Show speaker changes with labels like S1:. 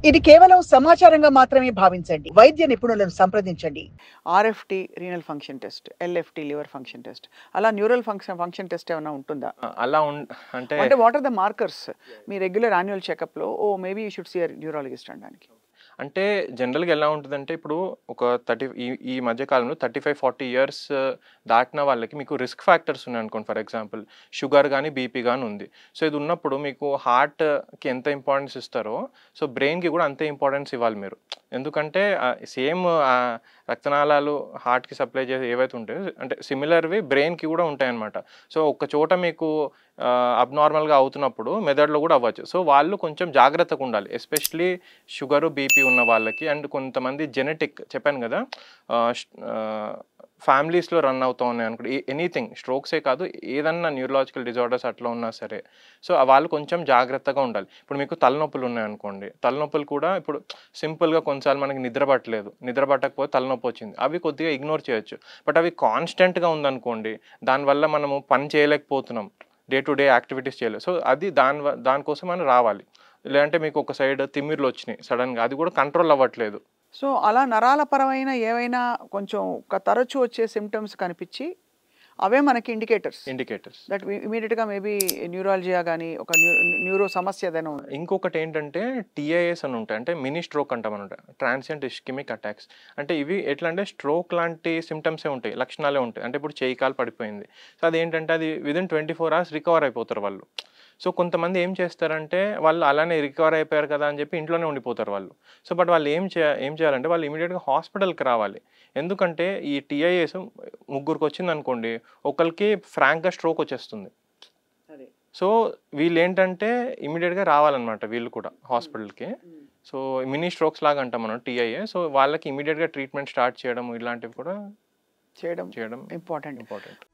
S1: ఇది కేవలం సమాచారంగా మాత్రమే భావించండి. వైద్య నిపుణులను సంప్రదించండి.
S2: RFT renal function test, LFT liver function test, అలా న్యూరల్ ఫంక్షన్ టెస్ట్ ఏమైనా ఉంటుందా?
S3: అలా అంటే
S2: అంటే వాట్ ఆర్ ద మార్కర్స్ మీ రెగ్యులర్ యాన్యువల్ చెకప్లో maybe you should see a neurologist అనడానికి?
S3: అంటే జనరల్‌గా ఎలా ఉంటదంటే, ఇప్పుడు ఒక ఈ మధ్య కాలంలో 35, 40 ఇయర్స్ దాటిన వాళ్ళకి మీకు రిస్క్ ఫ్యాక్టర్స్ ఉన్నాయనుకోండి. ఫర్ ఎగ్జాంపుల్ షుగర్ గానీ, బీపీ గానీ ఉంది. సో ఇది ఉన్నప్పుడు మీకు హార్ట్‌కి ఎంత ఇంపార్టెన్స్ ఇస్తారో, సో బ్రెయిన్‌కి కూడా అంతే ఇంపార్టెన్స్ ఇవ్వాలి మీరు. ఎందుకంటే సేమ్ రక్తనాళాలు హార్ట్‌కి సప్లై చేసే ఏవైతే ఉంటాయో, అంటే సిమిలర్‌వి బ్రెయిన్‌కి కూడా ఉంటాయన్నమాట. సో ఒక చోట మీకు అబ్‌నార్మల్‌గా అవుతున్నప్పుడు మెదడులో కూడా అవ్వచ్చు. సో వాళ్ళు కొంచెం జాగ్రత్తగా ఉండాలి. ఎస్పెషల్లీ షుగరు, బీపీ ఉన్న వాళ్ళకి. అండ్ కొంతమంది జెనెటిక్ చెప్పాను కదా, ఫ్యామిలీస్‌లో రన్ అవుతా ఉన్నాయి అనుకోండి. ఎనీథింగ్ స్ట్రోక్సే కాదు, ఏదన్నా న్యూరలాజికల్ డిజార్డర్స్ అట్లా ఉన్నా సరే, సో వాళ్ళు కొంచెం జాగ్రత్తగా ఉండాలి. ఇప్పుడు మీకు తలనొప్పులు ఉన్నాయనుకోండి, తలనొప్పులు కూడా ఇప్పుడు సింపుల్‌గా కొన్నిసార్లు మనకి నిద్ర పట్టలేదు, నిద్ర పట్టకపోతే తలనొప్పి వచ్చింది, అవి కొద్దిగా ఇగ్నోర్ చేయొచ్చు. బట్ అవి కాన్స్టెంట్‌గా ఉందనుకోండి, దానివల్ల మనము పని చేయలేకపోతున్నాం, డే టు డే యాక్టివిటీస్ చేయలేదు. సో అది దానికోసం మనం రావాలి. లేదంటే మీకు ఒక సైడ్ తిమ్మిర్లు వచ్చినాయి సడన్‌గా, అది కూడా కంట్రోల్ అవ్వట్లేదు.
S2: సో అలా నరాల పరమైన ఏవైనా కొంచెం తరచూ వచ్చే సిమ్టమ్స్ కనిపించి అవే మనకి ఇండికేటర్స్ దట్ ఇమీడియట్గా మేబీ న్యూరాలజియా కానీ ఒక న్యూరో సమస్య ఏదైనా ఉంది.
S3: ఇంకొకటి ఏంటంటే టీఐఎస్ అని ఉంటాయి, అంటే మినీ స్ట్రోక్ అంటాం అనమాట, ట్రాన్సియంట్ ఇస్కెమిక్ అటాక్స్. అంటే ఇవి ఎట్లా అంటే స్ట్రోక్ లాంటి సిమ్టమ్సే ఉంటాయి, లక్షణాలే ఉంటాయి. అంటే ఇప్పుడు చేయి కాలు పడిపోయింది, సో అదేంటంటే అది విదిన్ 24 hours రికవర్ అయిపోతారు వాళ్ళు. సో కొంతమంది ఏం చేస్తారంటే, వాళ్ళు అలానే రికవర్ అయిపోయారు కదా అని చెప్పి ఇంట్లోనే ఉండిపోతారు వాళ్ళు. సో బట్ వాళ్ళు ఏం చేయాలంటే, వాళ్ళు ఇమీడియట్గా హాస్పిటల్కి రావాలి. ఎందుకంటే ఈ టీఐఎస్ ముగ్గురికి వచ్చిందనుకోండి, ఒకరికి ఫ్రాంక్గా స్ట్రోక్ వచ్చేస్తుంది. సో వీళ్ళేంటంటే ఇమీడియట్‌గా రావాలన్నమాట వీళ్ళు కూడా హాస్పిటల్‌కి. సో మినీ స్ట్రోక్స్ లాగా అంటాం మనం టీఐఏ. సో వాళ్ళకి ఇమీడియట్‌గా ట్రీట్మెంట్ స్టార్ట్ చేయడం ఇలాంటివి కూడా
S2: చేయడం
S3: చేయడం
S2: ఇంపార్టెంట్.
S3: ఇంపార్టెంట్.